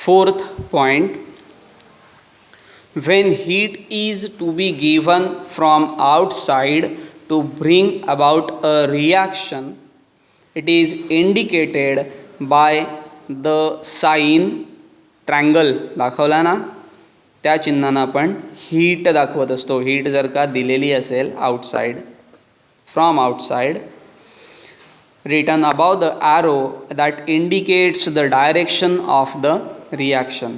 Fourth point, when heat is to be given from outside to bring about a reaction, it is indicated by the sign triangle दाखवला ना, त्या चिन्हानं आपण heat दाखवत असतो. Heat जर का दिलेली असेल outside, from outside, written above the arrow that indicates the direction of the reaction.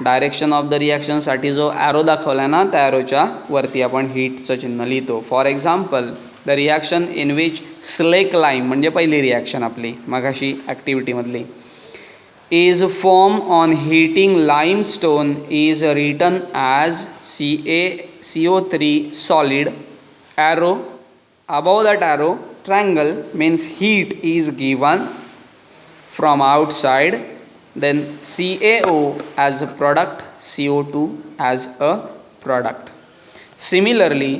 Direction of the रिॲक्शनसाठी जो ॲरो दाखवला ना, त्या ॲरोच्या वरती आपण हीटचं चिन्ह लिहितो. For example, the reaction in which slake lime म्हणजे पहिली रिॲक्शन आपली मगाशी ॲक्टिव्हिटीमधली is formed on heating limestone is written as CaCO3 solid, arrow, above that arrow triangle means heat is given from outside, then CaO as a product, CO2 as a product. Similarly,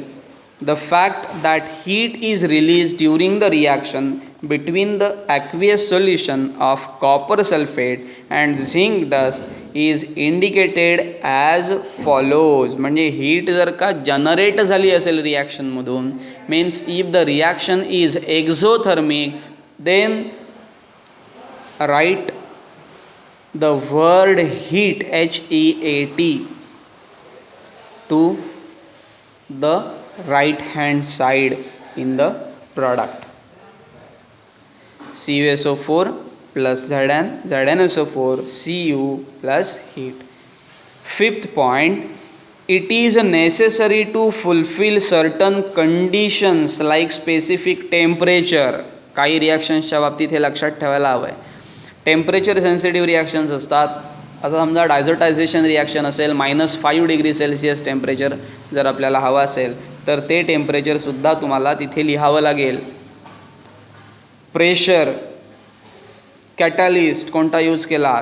the fact that heat is released during the reaction between the aqueous solution of copper sulfate and zinc dust is indicated as follows. म्हणजे heat जर का generate झाली असेल रिॲक्शनमधून, means if the reaction is exothermic, then write the word heat HEAT to the right hand side in the product. CuSO4 plus Zn, ZnSO4, Cu plus heat. Fifth point, it is necessary to fulfill certain conditions like specific temperature. काही रिॲक्शन्सच्या बाबतीत हे लक्षात ठेवायला हवं आहे. Temperature sensitive reactions असतात. आता समजा डायझोटायझेशन रिॲक्शन असेल, -5 डिग्री सेल्सिअस टेम्परेचर जर आपल्याला हवं असेल तर ते टेम्परेचरसुद्धा तुम्हाला तिथे लिहावं लागेल. प्रेशर, कॅटॅलिस्ट कोणता यूज केला,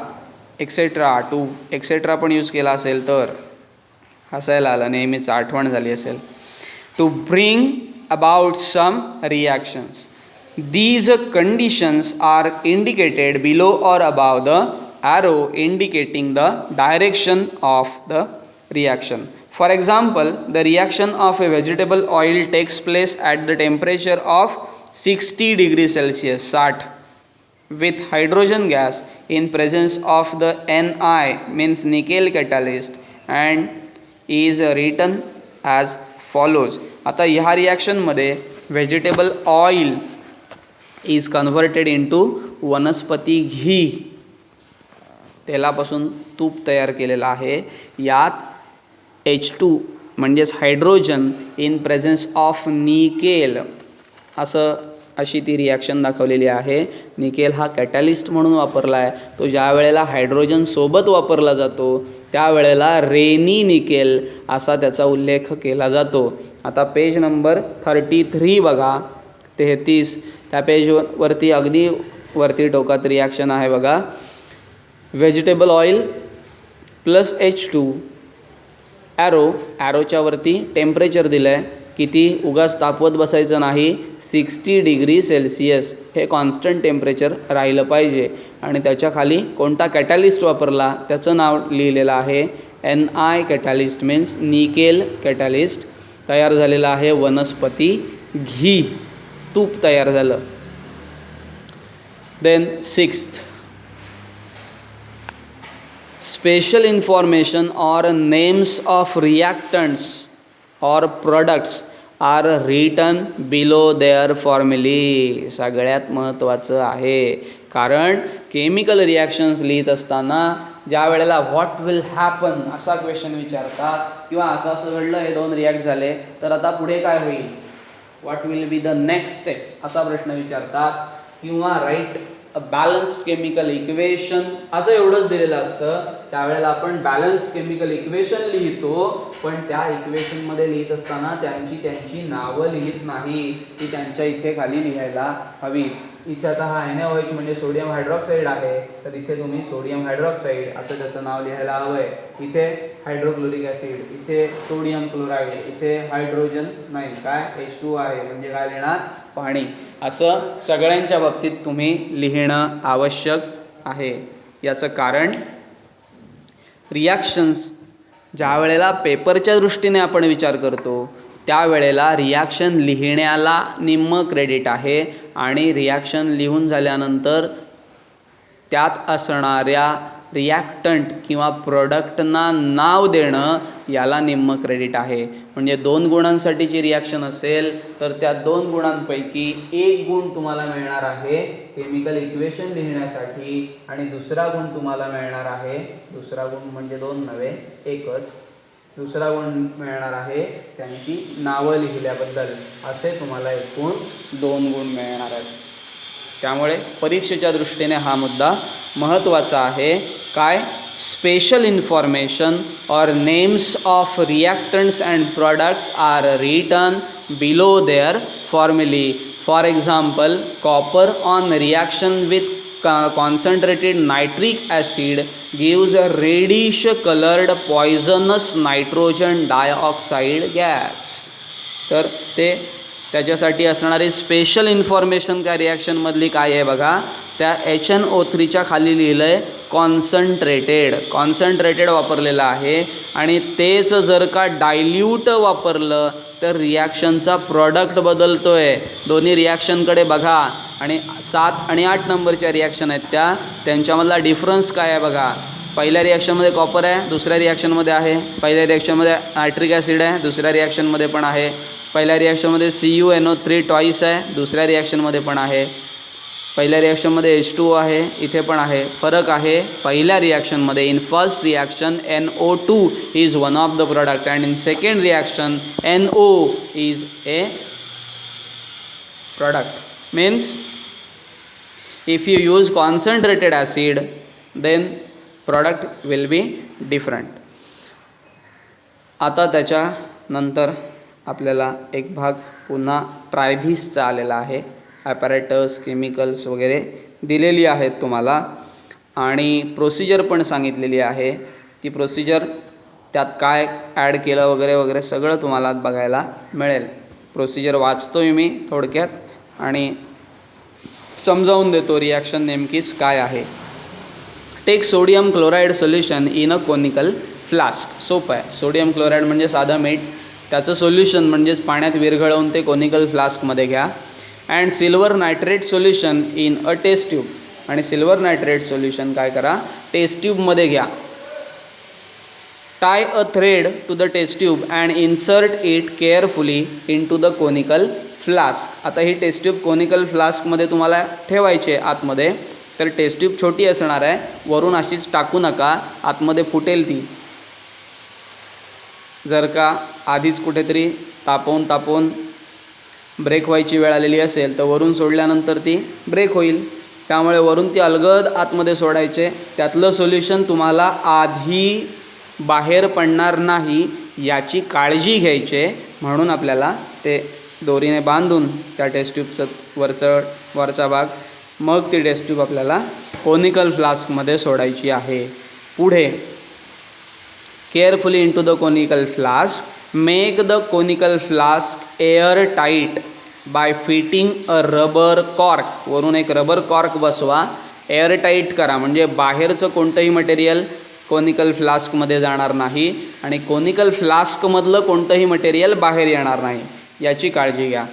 एक्सेट्रा टू एक्सेट्रा पण यूज केला असेल तर हसायला आलं, नेहमीच आठवण झाली असेल. To bring about some reactions. These conditions are indicated below or above the arrow indicating the direction of the reaction. For example, the reaction of a vegetable oil takes place at the temperature of 60 degrees Celsius, 60, with hydrogen gas in presence of the Ni means nickel catalyst and is written as follows. आता ह्या रिॲक्शनमध्ये vegetable oil is converted into vanaspati ghee, तेलापासून तूप तयार केलेलं आहे. यात H2 म्हणजेच hydrogen in presence of nickel अशी ती रिॲक्शन दाखवलेली आहे. निकेल हा कॅटॅलिस्ट म्हणून वापरला आहे. तो ज्या वेळेला हायड्रोजन सोबत वापरला जातो त्यावेळेला रेनी निकेल असा त्याचा उल्लेख केला जातो. आता पेज नंबर 33 बघा, 33, त्या पेजवरती अगदी वरती टोकात रिॲक्शन आहे बघा. व्हेजिटेबल ऑइल प्लस H2, ॲरोच्या वरती टेम्परेचर दिलं आहे. किती, उगाच तापवत बसायचं नाही, 60 डिग्री सेल्सिअस हे कॉन्स्टंट टेम्परेचर राहिलं पाहिजे. आणि त्याच्या खाली कोणता कॅटॅलिस्ट वापरला त्याचं नाव लिहिलेलं आहे Ni catalyst means nickel catalyst. तयार झालेलं आहे वनस्पती घी, तूप तयार झालं. देन 6th, स्पेशल इन्फॉर्मेशन और नेम्स ऑफ रिॲक्टंट्स और products are written below their formulae. सगळ्यात महत्त्वाचं आहे, कारण केमिकल रिॲक्शन्स लिहित असताना ज्या वेळेला व्हॉट विल हॅपन असा क्वेश्चन विचारतात किंवा असं घडलं, हे 2 रिॲक्ट झाले तर आता पुढे काय होईल, what will be the next step असा प्रश्न विचारतात. किंवा राईट अ बॅलन्स्ड केमिकल इक्वेशन असं एवढंच दिलेलं असतं. त्यावेळेला आपण बॅलन्स्ड केमिकल इक्वेशन लिहितो, पण त्या इक्वेशनमध्ये लिहित असताना त्यांची नावं लिहित नाही, ती त्यांच्या इथे खाली लिहायला हवी. इथे आता हा NaOH म्हणजे सोडियम हायड्रॉक्साईड आहे, तर इथे तुम्ही सोडियम हायड्रॉक्साईड असं त्याचं नाव लिहायला हवं आहे. इथे हायड्रोक्लोरिक ॲसिड, इथे सोडियम क्लोराईड, इथे हायड्रोजन नाही, काय H2 आहे म्हणजे काय लिहिणार, पाणी. असं सगळ्यांच्या बाबतीत तुम्ही लिहिणं आवश्यक आहे. याचं कारण रिॲक्शन्स ज्या वेळेला पेपरच्या दृष्टीने आपण विचार करतो त्यावेळेला रिॲक्शन लिहिण्याला निम्म क्रेडिट आहे आणि रिॲक्शन लिहून झाल्यानंतर त्यात असणाऱ्या रिॲक्टंट किंवा प्रोडक्टना नाव देणं याला निम्म क्रेडिट आहे. म्हणजे 2 गुणांसाठीची रिॲक्शन असेल तर त्या 2 गुणांपैकी 1 गुण तुम्हाला मिळणार आहे केमिकल इक्वेशन लिहिण्यासाठी आणि दुसरा गुण तुम्हाला मिळणार आहे, दुसरा गुण म्हणजे 2 नव्हे 1च, दुसरा गुण मिळणार आहे त्यांची नावं लिहिल्याबद्दल. असे तुम्हाला एकूण 2 गुण मिळणार आहेत. त्यामुळे परीक्षेच्या दृष्टीने हा मुद्दा महत्त्वाचा आहे. काय? स्पेशल इन्फॉर्मेशन और names of reactants and products are written below their formulae. For example, copper on reaction with concentrated nitric acid gives a reddish colored poisonous nitrogen dioxide gas. तर ते त्याच्यासाठी असणारी स्पेशल इन्फॉर्मेशन त्या रिॲक्शनमधली काय आहे बघा, त्या HNO3च्या खाली लिहिलं आहे कॉन्सन्ट्रेटेड वापरलेलं आहे आणि तेच जर का डायल्यूट वापरलं तर रिॲक्शनचा प्रॉडक्ट बदलतो आहे. दोन्ही रिॲक्शनकडे बघा आणि 7 आणि 8 नंबरच्या रिॲक्शन आहेत त्यांच्यामधला डिफरन्स काय आहे बघा. पहिल्या रिॲक्शनमध्ये कॉपर आहे, दुसऱ्या रिॲक्शनमध्ये आहे. पहिल्या रिॲक्शनमध्ये नायट्रिक ॲसिड आहे, दुसऱ्या रिॲक्शनमध्ये पण आहे. पहिल्या रिॲक्शनमध्ये CuNO3 ट्वाईस आहे, दुसऱ्या रिॲक्शनमध्ये पण आहे. पहिल्या रिॲक्शनमध्ये H2O आहे, इथे पण आहे. फरक आहे पहिल्या रिॲक्शनमध्ये, in first reaction NO2 is one of the product and in second reaction NO is a product. Means if you use concentrated acid then product will be different. आता त्याच्यानंतर आपल्याला एक भाग पुन्हा ट्रायधीसचा आलेला आहे. ॲपॅरेटस, केमिकल्स वगैरे दिलेली आहेत तुम्हाला आणि प्रोसिजर पण सांगितलेली आहे. ती प्रोसिजर त्यात काय ॲड केलं वगैरे वगैरे सगळं तुम्हाला बघायला मिळेल. प्रोसिजर वाचतोय मी थोडक्यात आणि समजावून देतो रिॲक्शन नेमकीच काय आहे. Take sodium chloride solution in a conical flask. सोपं आहे. सोडियम क्लोराईड म्हणजे साधं मीठ, त्याचं सोल्युशन म्हणजेच पाण्यात विरघळवून ते कोनिकल फ्लास्कमध्ये घ्या. And silver nitrate solution in a test tube. आणि सिल्वर नायट्रेट सोल्युशन काय करा, टेस्ट ट्यूबमध्ये घ्या. Tie a thread to the test tube and insert it carefully into the conical flask. आता ही टेस्ट ट्यूब कोनिकल फ्लास्कमध्ये तुम्हाला ठेवायची आहे आतमध्ये. तर टेस्ट ट्यूब छोटी असणार आहे, वरून अशीच टाकू नका, आतमध्ये फुटेल ती. जर का आधीच कुठेतरी तापवून ब्रेक व्हायची वेळ आलेली असेल तर वरून सोडल्यानंतर ती ब्रेक होईल. त्यामुळे वरून ती अलगद आतमध्ये सोडायचे. त्यातलं सोल्युशन तुम्हाला आधी बाहेर पडणार नाही याची काळजी घ्यायची. म्हणून आपल्याला ते दोरीने बांधून त्या टेस्ट ट्यूबचं वरचा भाग, मग ती टेस्ट ट्यूब आपल्याला कोनिकल फ्लास्कमध्ये सोडायची आहे. पुढे carefully into the conical flask. Make the conical flask air tight by fitting a rubber cork. वरून एक रबर कॉर्क बसवा, एअर टाईट करा म्हणजे बाहेरचं कोणतंही मटेरियल कोनिकल फ्लास्कमध्ये जाणार नाही आणि कोनिकल फ्लास्कमधलं कोणतंही मटेरियल बाहेर येणार नाही याची काळजी घ्या.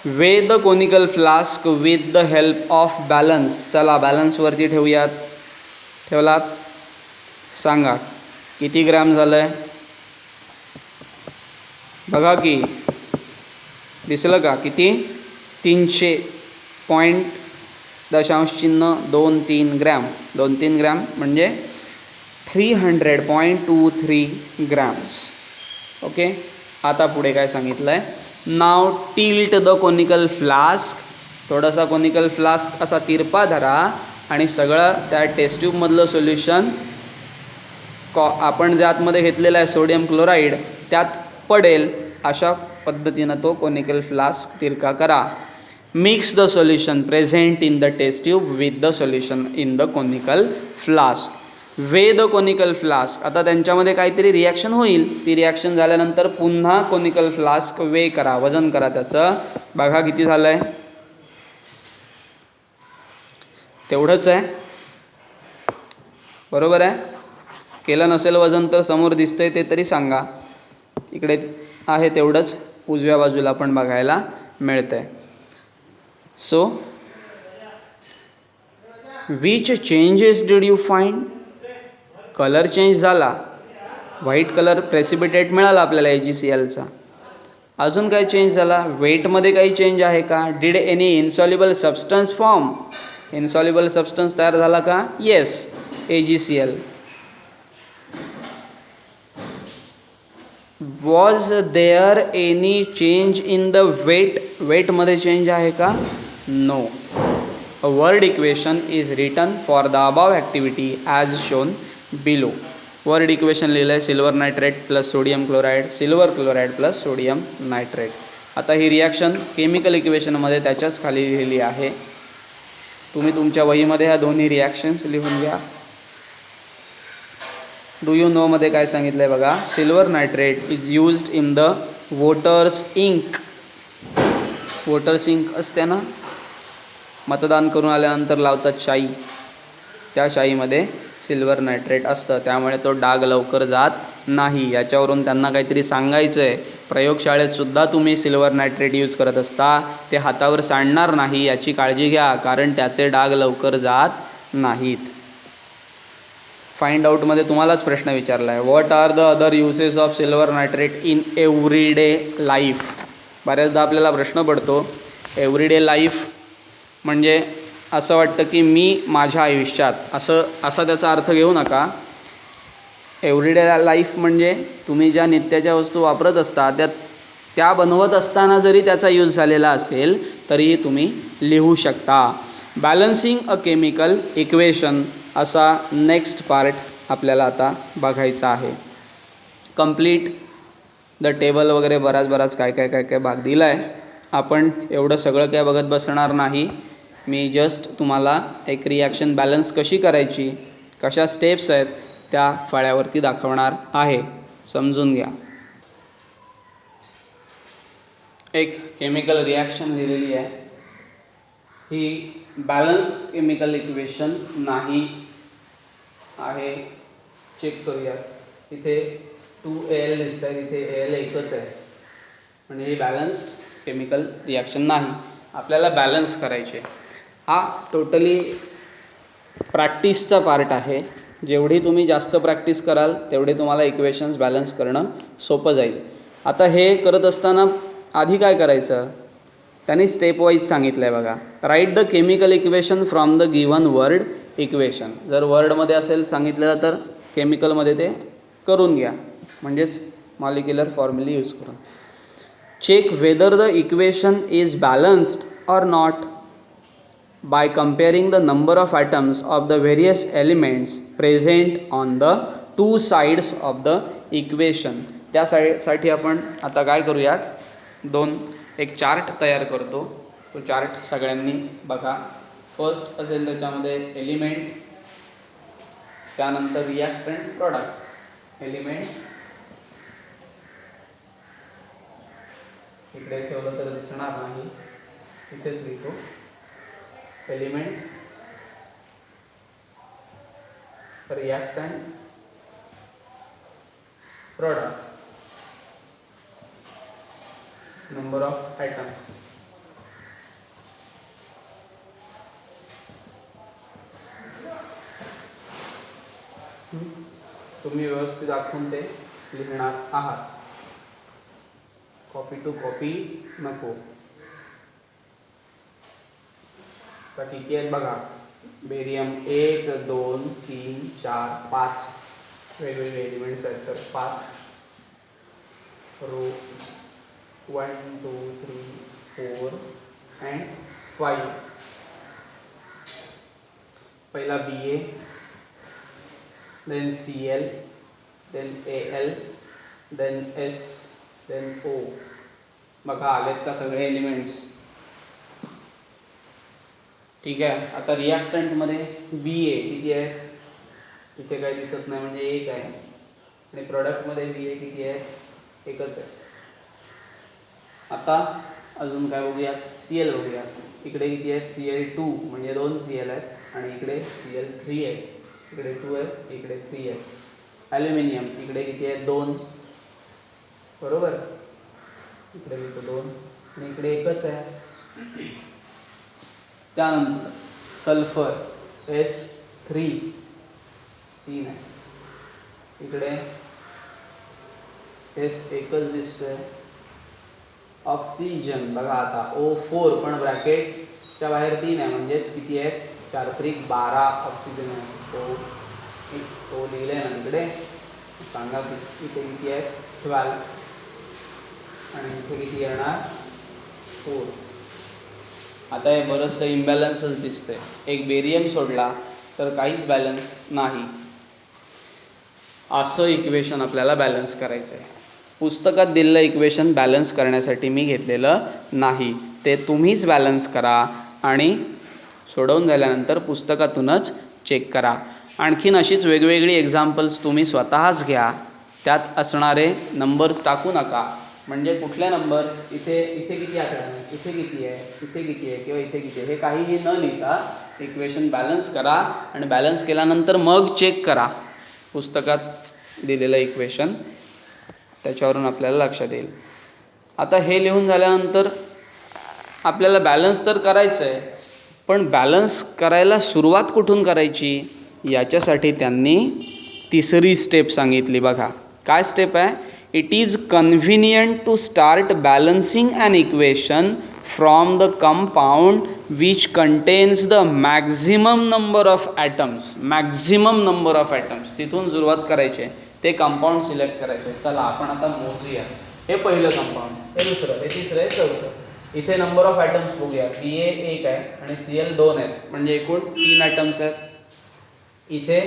वे the conical flask with the help of balance. चला बॅलन्सवरती ठेवूयात. ठेवलात? सांगा किती ग्रॅम झालं आहे बघा की, दिसलं का किती? 300.23 ग्रॅम. 2-3 ग्रॅम म्हणजे 300.23 ग्रॅम्स. ओके. आता पुढे काय सांगितलं आहे, नाव टिल्ट द कोनिकल फ्लास्क. थोडासा कोनिकल फ्लास्क असा तिरपा धरा आणि सगळं त्या टेस्ट ट्यूबमधलं सोल्युशन आपण ज्या आतमध्ये घेतलेलं आहे सोडियम क्लोराईड त्यात पडेल अशा पद्धतीनं तो कोनिकल फ्लास्क तिरका करा. Mix the solution present in the test tube with the solution in the conical flask. Weigh the conical flask. आता त्यांच्यामध्ये काहीतरी रिॲक्शन होईल. ती रिॲक्शन झाल्यानंतर पुन्हा कोनिकल फ्लास्क वे करा, वजन करा त्याचं. बघा किती झालं आहे, तेवढंच आहे. बरोबर आहे. केलं नसेल वजन तर समोर दिसतंय ते तरी सांगा. इकडे आहे तेवढंच उजव्या बाजूला पण बघायला मिळतंय. So which changes did you find? Colour change झाला, व्हाईट कलर प्रेसिपिटेट मिळाला आपल्याला AgClचा. अजून काय चेंज झाला? वेटमध्ये काही चेंज आहे का? Did any insoluble substance form? Insoluble substance तयार झाला का? Yes, AgCl. Was there any change in the weight? वेटमध्ये चेंज आहे का? No. A word equation is written for the above activity as shown below. Word equation लिहिलं आहे silver nitrate plus sodium chloride, silver chloride plus sodium nitrate. आता ही reaction chemical इक्वेशनमध्ये त्याच्याच खाली लिहिली आहे. तुम्ही तुमच्या वहीमध्ये ह्या दोन्ही रिॲक्शन्स लिहून घ्या. डू यू नो मध्ये काय सांगितलं आहे बघा. Silver nitrate is used in the voters ink. Voters ink असते ना, मतदान करून आल्यानंतर लावतात शाई, त्या शाईमध्ये सिल्वर नायट्रेट असतं, त्यामुळे तो डाग लवकर जात नाही. याच्यावरून त्यांना काहीतरी सांगायचं आहे. प्रयोगशाळेतसुद्धा तुम्ही सिल्वर नायट्रेट यूज करत असता, ते हातावर सांडणार नाही याची काळजी घ्या, कारण त्याचे डाग लवकर जात नाहीत. फाइंड आउटमध्ये तुम्हालाच प्रश्न विचारला आहे. What are the other uses of silver nitrate in everyday life? बऱ्याचदा आपल्याला प्रश्न पडतो एव्हरीडे लाईफ म्हणजे असं वाटतं की मी माझ्या आयुष्यात असा त्याचा अर्थ घेऊ नका. एव्हरीडे लाईफ म्हणजे तुम्ही ज्या नित्याच्या वस्तू वापरत असता त्या बनवत असताना जरी त्याचा यूज झालेला असेल तरीही तुम्ही लिहू शकता. बॅलन्सिंग अ केमिकल इक्वेशन असा नेक्स्ट पार्ट आपल्याला आता बघायचा आहे. कंप्लीट द टेबल वगैरे बराच काय काय भाग दिला आहे. आपण एवढं सगळं काय बघत बसणार नाही. मी जस्ट तुम्हाला एक रिॲक्शन बॅलन्स कशी करायची, कशा स्टेप्स आहेत त्या फळ्यावरती दाखवणार आहे. समजून घ्या. एक केमिकल रिॲक्शन लिहिलेली आहे. ही बॅलन्स केमिकल इक्वेशन नाही आहे. चेक करूया. इथे 2Al दिसत आहे, इथे Al एकच आहे, म्हणजे ही बॅलन्स्ड केमिकल रिॲक्शन नाही. आपल्याला बॅलन्स करायचे. हा टोटली प्रॅक्टिसचा पार्ट आहे. जेवढी तुम्ही जास्त प्रॅक्टिस कराल तेवढे तुम्हाला इक्वेशन्स बॅलन्स करणं सोपं जाईल. आता हे करत असताना आधी काय करायचं त्यांनी स्टेप वाईज सांगितलं आहे बघा. Write the chemical equation from the given word equation. जर वर्डमध्ये असेल सांगितलेलं तर केमिकलमध्ये ते करून घ्या, म्हणजेच मॉलिक्युलर फॉर्म्युला यूज करून. Check whether the equation is balanced or not by comparing the number of atoms of the various elements present on the two sides of the equation. त्यासाठी आपण आता काय करूयात, एक चार्ट तयार करतो. तो चार्ट सगळ्यांनी बघा. फर्स्ट असेल त्याच्यामध्ये एलिमेंट, त्यानंतर रिॲक्टंट, प्रॉडक्ट. एलिमेंट इकडे ठेवलं तर दिसणार नाही, इथेच लिहितो. Element, reactant, product, number of atoms. तुम्ही व्यवस्थित आखून ते लिहिणार आहात. कॉपी टू कॉपी नको. तर किती आहेत बघा. बेरियम 1 2 3 4 5 वेगवेगळे एलिमेंट्स आहेत. तर 5 रो 1 2 3 4 अँड 5. पहिला Ba, then Cl, then Al, then S, then O. बघा आलेत का सगळे एलिमेंट्स. ठीक आहे. आता रिॲक्टंटमध्ये Ba किती आहे, इथे काही दिसत नाही म्हणजे 1 आहे. आणि प्रॉडक्टमध्ये Ba किती आहे, एकच आहे. आता अजून काय बघूया, Cl बघूया. इकडे किती आहे, Cl2 म्हणजे 2 Cl आहेत, आणि इकडे Cl3 आहे. इकडे 2 आहे, इकडे 3 आहे. ॲल्युमिनियम इकडे किती आहे 2, बरोबर, इकडे लिहितो 2 आणि इकडे एकच आहे. त्यानंतर सल्फर S3 3 आहे, इकडे S एकच दिसतोय. ऑक्सिजन बघा आता O4 पण ब्रॅकेटच्या बाहेर 3 आहे, म्हणजेच किती आहे 4 त्रिक 12 ऑक्सिजन आहे. तो लिहिलंय ना इकडे, सांगा इथे किती आहे 12 आणि इथे किती येणार 4. आता हे बरंचसं इम्बॅलन्सच दिसतंय. एक बेरियम सोडला तर काहीच बॅलन्स नाही. असं इक्वेशन आपल्याला बॅलन्स करायचं आहे. पुस्तकात दिलेलं इक्वेशन बॅलन्स करण्यासाठी मी घेतलेलं नाही, ते तुम्हीच बॅलन्स करा आणि सोडवून झाल्यानंतर पुस्तकातूनच चेक करा. आणखीन अशीच वेगवेगळी एक्झाम्पल्स तुम्ही स्वतःच घ्या, त्यात असणारे नंबर्स टाकू नका. म्हणजे कुठले नंबर्स इथे किती आकडा आहे, इथे किती आहे, इथे किती आहे किंवा इथे किती आहे हे काहीही न लिहिता इक्वेशन बॅलन्स करा आणि बॅलन्स केल्यानंतर मग चेक करा पुस्तकात दिलेलं इक्वेशन, त्याच्यावरून आपल्याला लक्षात येईल. आता हे लिहून झाल्यानंतर आपल्याला बॅलन्स तर करायचं आहे, पण बॅलन्स करायला सुरुवात कुठून करायची याच्यासाठी त्यांनी तिसरी स्टेप सांगितली. बघा काय स्टेप आहे. It is convenient to start balancing an equation from the compound which contains the maximum number of atoms. Maximum number of atoms तिथून सुरुवात करायची आहे, ते कंपाऊंड सिलेक्ट करायचं आहे. चला आपण आता मोजूया. हे पहिलं कंपाऊंड, हे दुसरं, हे तिसरं, हे चौथं. इथे नंबर ऑफ ॲटम्स बघूया. Pa 1 आहे आणि Cl 2 आहेत, म्हणजे एकूण 3 ॲटम्स आहेत. इथे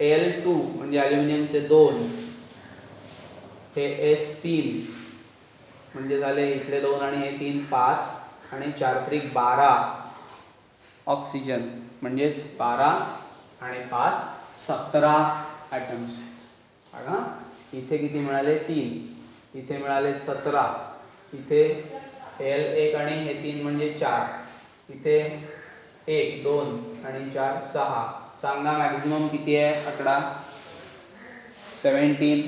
Al2 म्हणजे ॲल्युमिनियमचे 2, हे S3 म्हणजे झाले इथले 2 आणि हे 3 5 आणि 4 त्रिक 12 ऑक्सिजन, म्हणजेच 12 आणि 5 17 ॲटम्स. बघा इथे किती मिळाले 3, इथे मिळाले 17, इथे L1 आणि हे 3 म्हणजे 4, इथे 1 2 आणि 4 6. सांगा मॅक्झिमम किती आहे आकडा 17.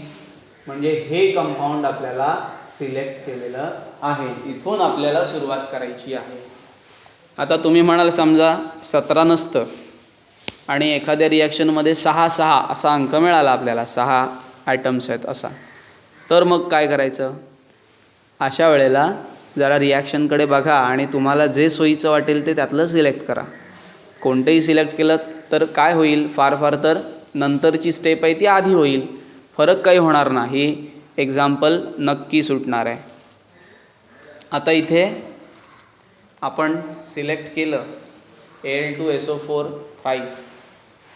म्हणजे हे कंपाऊंड आपल्याला सिलेक्ट केलेलं आहे. इथून आपल्याला सुरुवात करायची आहे. आता तुम्ही म्हणाल समजा 17 नसतं आणि एखाद्या रिॲक्शनमध्ये 6 असा अंक मिळाला आपल्याला, 6 ॲटम्स आहेत असा, तर मग काय करायचं. अशा वेळेला जरा रिॲक्शनकडे बघा आणि तुम्हाला जे सोयीचं वाटेल ते त्यातलं सिलेक्ट करा. कोणतंही सिलेक्ट केलं तर काय होईल, फार फार तर नंतरची स्टेप आहे ती आधी होईल, फरक काही होणार नाही. एक्झाम्पल नक्की सुटणार आहे. आता इथे आपण सिलेक्ट केलं Al2SO4 थ्राईस,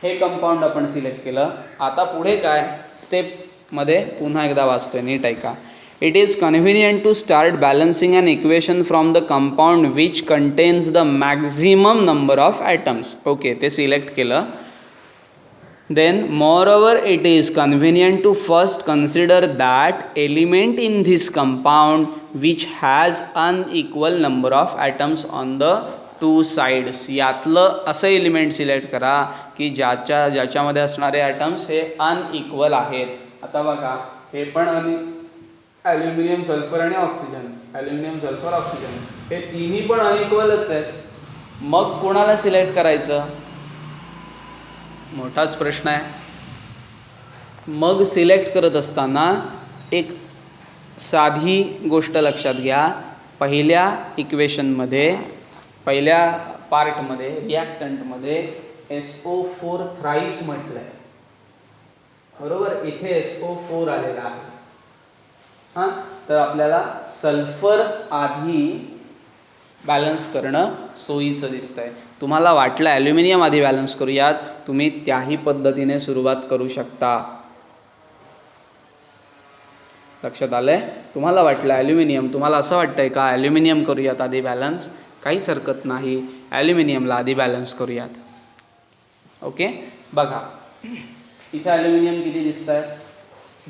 हे कंपाऊंड आपण सिलेक्ट केलं. आता पुढे काय स्टेपमध्ये पुन्हा एकदा वाचतोय, नीट ऐका. It is convenient to start balancing an equation from the compound which contains the maximum number of atoms. Okay, ते सिलेक्ट केलं. Then moreover it is convenient to first consider that element in this compound which has unequal number of atoms on the two sides. यातलं असं element select करा की ज्याच्यामध्ये असणारे atoms हे unequal आहेत. आता बघा हे पण ॲल्युमिनियम सल्फर आणि ऑक्सिजन, ॲल्युमिनियम सल्फर ऑक्सिजन हे तिन्ही पण अनइक्वलच आहेत. मग कोणाला सिलेक्ट करायचं, मोठाच प्रश्न आहे. मग सिलेक्ट करत असताना एक साधी गोष्ट लक्षात घ्या. पहिल्या इक्वेशनमध्ये, पहिल्या पार्टमध्ये, रिॲक्टंटमध्ये SO4 थ्राईस म्हटलं आहे, बरोबर. इथे SO4 आलेला आहे. हां, तर आपल्याला सल्फर आधी बॅलन्स करणं सोयीचं दिसतं आहे. तुम्हाला वाटलं ॲल्युमिनियम आधी बॅलन्स करूयात, तुम्ही त्याही पद्धतीने सुरुवात करू शकता. लक्षात आलं आहे. तुम्हाला वाटलं ॲल्युमिनियम, तुम्हाला असं वाटतं आहे का ॲल्युमिनियम करूयात आधी बॅलन्स, काहीच हरकत नाही, ॲल्युमिनियमला आधी बॅलन्स करूयात. ओके, बघा इथे ॲल्युमिनियम किती दिसत आहे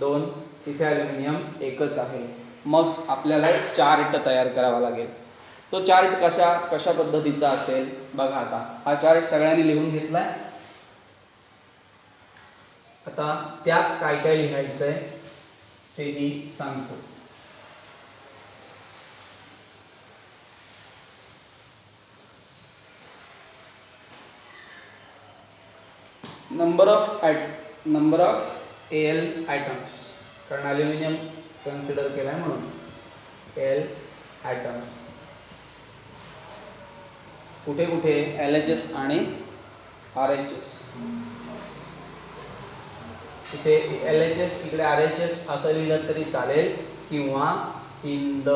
2, इथे ॲल्युमिनियम एकच आहे. मग आपल्याला एक चार्ट तयार करावा लागेल. तो चार्ट कशा पद्धतीचा असेल बघा. आता हा चार्ट सगळ्यांनी लिहून घेतला आहे. आता त्यात काय काय लिहायचं आहे ते मी सांगतो. नंबर ऑफ एल ॲटम्स, कारण ॲल्युमिनियम कन्सिडर केलं आहे म्हणून एल ॲटम्स. कुठे कुठे LHS आणि RHS. इथे LHS इकडे RHS असं लिहिलं तरी चालेल, किंवा in the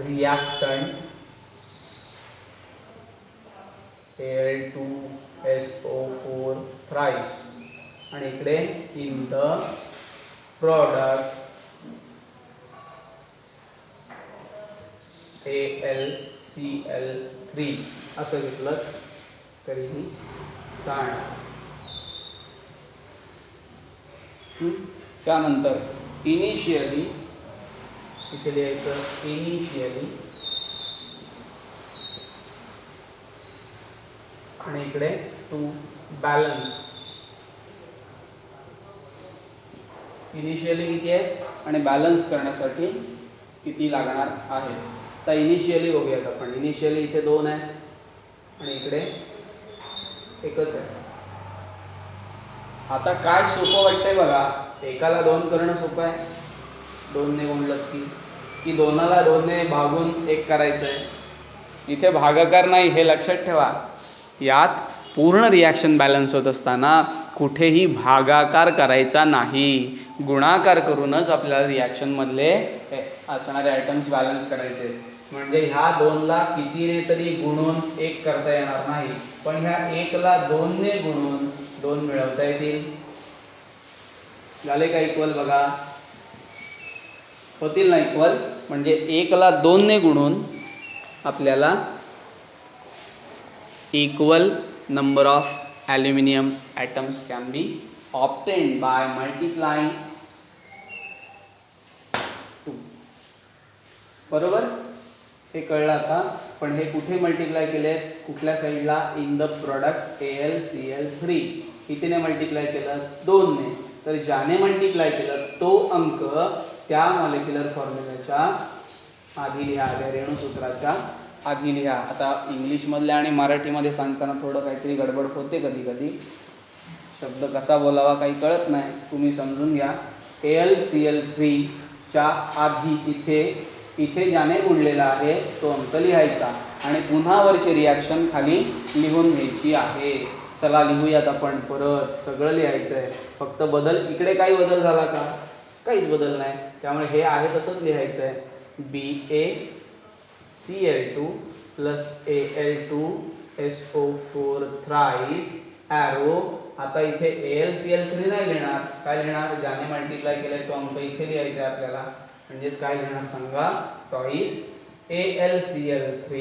reactant Al2SO4 thrice, आणि इकडे इन द प्रॉडक्ट AlCl3 असं घेतलं तरीही चालणार. त्यानंतर इनिशियली इथे लिहायचं इनिशियली, आणि इकडे टू बॅलन्स. इनिशियली किती आहे आणि बॅलन्स करण्यासाठी किती लागणार आहे. तर इनिशियली बघूयात आपण. इनिशियली इथे 2 आहे आणि इकडे एकच आहे. आता काय सोपं वाटतंय बघा, एकाला 2 करणं सोपं आहे, 2 ने गुणलं की 2ला 2 ने भागून 1 करायचं आहे. इथे भागाकार नाही, हे लक्षात ठेवा. यात पूर्ण रिॲक्शन बॅलन्स होत असताना कुठेही भागाकार करायचा नाही, गुणाकार करूनच आपल्याला रिॲक्शनमधले असणारे आयटम्स बॅलन्स करायचे. म्हणजे ह्या 2ला कितीने तरी गुणून 1 करता येणार नाही, पण ह्या 1ला 2 ने गुणून 2 मिळवता येतील. झाले का इक्वल? बघा होतील ना इक्वल. म्हणजे 1ला 2 ने गुणून आपल्याला equal number of aluminum atoms can be obtained by multiplying 2. बरोबर, हे कळलं आता. पण हे कुठे मल्टिप्लाय केले, कुठल्या साईडला? In the product AlCl3. कितीने मल्टिप्लाय केलं? 2 ने. तर ज्याने मल्टिप्लाय केलं तो अंक त्या मॉलिक्युलर फॉर्म्युल्याच्या आधी लिहा, त्या रेणूसूत्राच्या आधी लिहा. आता इंग्लिशमधल्या आणि मराठीमध्ये सांगताना थोडं काहीतरी गडबड होते कधी कधी, शब्द कसा बोलावा काही कळत नाही, तुम्ही समजून घ्या. AlCl3 च्या आधी इथे ज्याने गुणलेला आहे तो अंक लिहायचा आणि पुन्हा वरची रिॲक्शन खाली लिहून घ्यायची आहे. चला लिहूयात आपण परत. सगळं लिहायचं आहे, फक्त बदल इकडे काही बदल झाला का? काहीच बदल नाही, त्यामुळे हे आहे तसंच लिहायचं आहे. BaCl2 plus Al2SO4 thrice arrow. आता इथे AlCl3 नाही लिहिणार, काय लिहिणार? ज्याने मल्टिप्लाय केलंय तो अंक इथे लिहायचा आहे आपल्याला. म्हणजेच काय लिहिणार सांगा? Twice AlCl3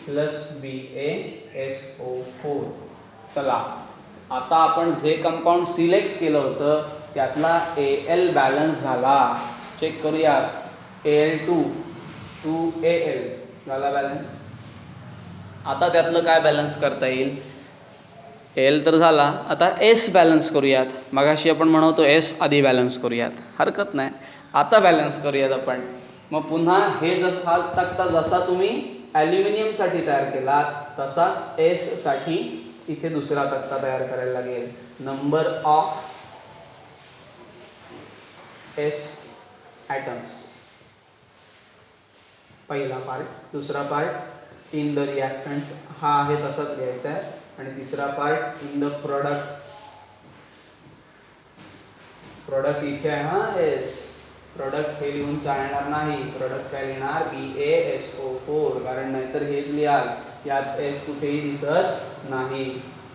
plus BaSO4. चला आता आपण जे कंपाऊंड सिलेक्ट केलं होतं त्यातला Al बॅलन्स झाला, चेक करूयात. Al2 टू Al झाला बॅलन्स. आता त्यातलं काय बॅलन्स करता येईल? Al तर झाला, आता S बॅलन्स करूयात. मगाशी आपण म्हणतो S आधी बॅलन्स करूयात, हरकत नाही. आता बॅलन्स करूयात आपण. मग पुन्हा हे हा तक्ता जसा तुम्ही ॲल्युमिनियमसाठी तयार केला तसाच S साठी इथे दुसरा तक्ता तयार करायला लागेल. नंबर ऑफ S ॲटम्स पहिला पार्ट. दुसरा पार्ट इन द रिॲक्टंट हा आहे तसाच लिहायचा आहे. आणि तिसरा पार्ट इन द प्रोडक्ट इथे आहे हा S. प्रोडक्ट हे लिहून चालणार नाही, प्रोडक्ट काय लिहिणार? BaSO4, कारण नाहीतर हेच लिहाल, यात S कुठेही दिसत नाही.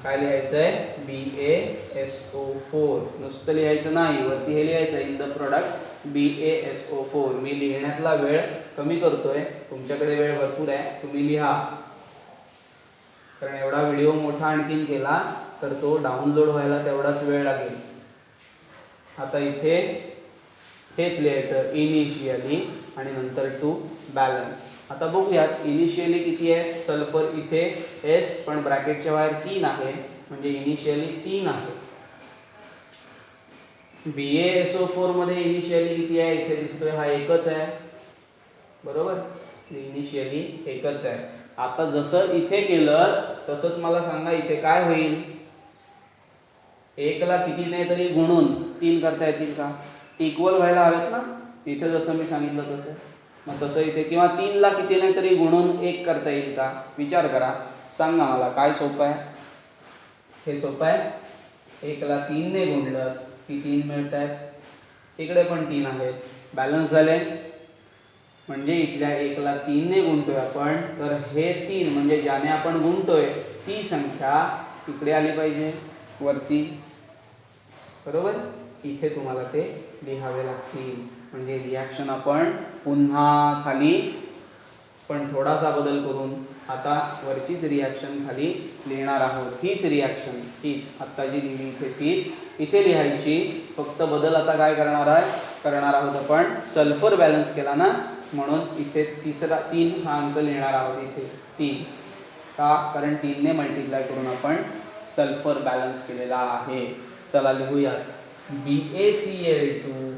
काय लिहायचं आहे? BaSO4 नुसतं लिहायचं नाही, वरती हे लिहायचं इन द प्रोडक्ट BaSO4. मी लिहिण्यातला वेळ कमी करतोय, तुमच्याकडे वेळ भरपूर आहे, तुम्ही लिहा. कारण एवढा व्हिडिओ मोठा आणखीन केला तर तो डाउनलोड व्हायला तेवढाच वेळ लागेल. आता इथे हेच लिहायचं इनिशियली आणि नंतर टू बॅलन्स. आता बघूयात इनिशियली किती आहे. सल्फर इथे S पण ब्रॅकेटच्या बाहेर 3 आहे, म्हणजे इनिशियली 3 आहे. BaSO4 मध्ये इनिशियली किती आहे, इथे दिसतोय हा एकच आहे, बरोबर, इनिशियली एकच आहे. आता जसं इथे केलं तसंच मला सांगा इथे काय होईल, एकला कितीने तरी गुणून 3 करता येतील का, इक्वल व्हायला हवेत ना, इथे जसं मी सांगितलं तसं. मग तसं इथे, किंवा 3ला कितीने तरी गुणून 1 करता येईल का, विचार करा, सांगा मला काय सोपं आहे. हे सोपं आहे. 1ला 3ने गुणलं की 3 मिळत आहेत, इकडे पण 3 आहेत, बॅलन्स झाले. म्हणजे इथल्या 1ला 3ने गुणतोय आपण, तर हे 3 म्हणजे ज्याने आपण गुणतोय ती संख्या इकडे आली पाहिजे वरती, बरोबर. इथे तुम्हाला ते लिहावे लागतील. म्हणजे रिॲक्शन आपण पुन्हा खाली पण थोडासा बदल करून आता वरचीच रिॲक्शन खाली लिहिणार आहोत. हीच रिॲक्शन, हीच आत्ता जी लिहिली इथे तीच इथे लिहायची. फक्त बदल आता काय करणार आहोत आपण, सल्फर बॅलन्स केला ना, म्हणून इथे 3 हा अंक लिहिणार आहोत. इथे 3 का, कारण 3ने मल्टिप्लाय करून आपण सल्फर बॅलन्स केलेला आहे. चला लिहूयात, BaCl2